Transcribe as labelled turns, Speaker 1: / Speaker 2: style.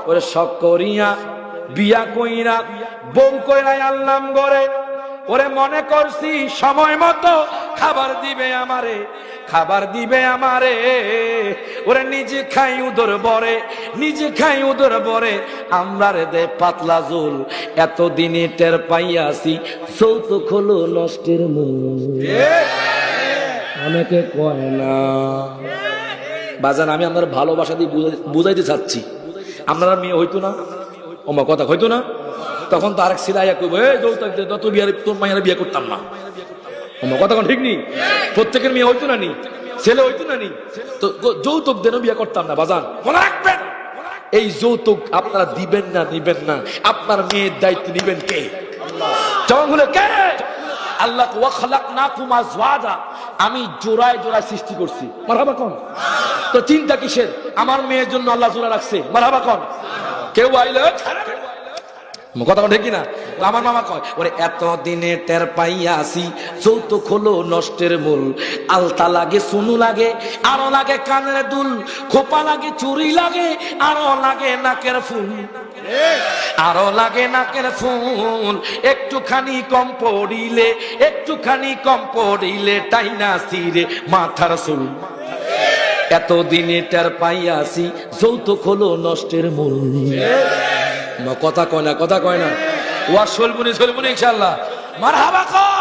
Speaker 1: ওরে শখ করিয়া বিয়া কইরা বউ কইরা আনলাম ঘরে, ওরে মনে করছি সময় মতো খাবার দিবে আমারে, খাবার দিবে আমারে, ওরে নিজে খাই উদর বরে, নিজে খাই উদর বরে, আমরা রে দে পাতলা জোল, এতদিনে টের পাইয়াছি যৌতুক হলো নষ্টের মূল। অনেকে কয় না বাজান, আমি আপনার ভালোবাসা দিয়ে বুঝাইতে চাচ্ছি, আপনারা মেয়ে হইতো না, ওমা কথা হইতো না, তখন তো আরেক সিলাইয়া কইব এই যৌতুক দে, তোর বিয়ার তোর মায়ের বিয়ে করতাম না, ওমা কথা কোন ঠিক নেই, প্রত্যেকের মেয়ে হইতো না নি, ছেলে হইতো না নি, তো যৌতুক দেন বিয়ে করতাম না। বাজান মনে রাখবেন, এই যৌতুক আপনারা দিবেন না, নিবেন না, আপনার মেয়ের দায়িত্ব নিবেন কে? জবান হলো কে? আল্লাহ ওয়া খালাকনাকুম আজওয়াজা, আমি জোড়ায় জোড়ায় সৃষ্টি করছি, মারহাবা কোন? তো চিন্তা কিসের? আমার মেয়ের জন্য আল্লাহ জোড়া রাখছে, মারহাবা কোন? কেউ আইলে কথা ঠিক না? আমার মামা কয় ওরে এতদিনে টের পাইয়াছি যৌতুক হলো নষ্টের মূল, আলতা লাগে, সুনু লাগে, আরো লাগে কানের দুল, খোপা লাগে, চুরি লাগে, আরো লাগে নাকের ফুল, আরো লাগে নাকের ফুল, একটুখানি কম পড়িলে, একটুখানি কম পড়িলে টাইনা সিরে মাথার চুল, এতদিনে টের পাইয়াছি যৌতুক হলো নষ্টের মূল। কথা কয় না, কথা কয় না, ওয়া সলবুনি সলবুনি ইনশাআল্লাহ, মারহাবা কয়।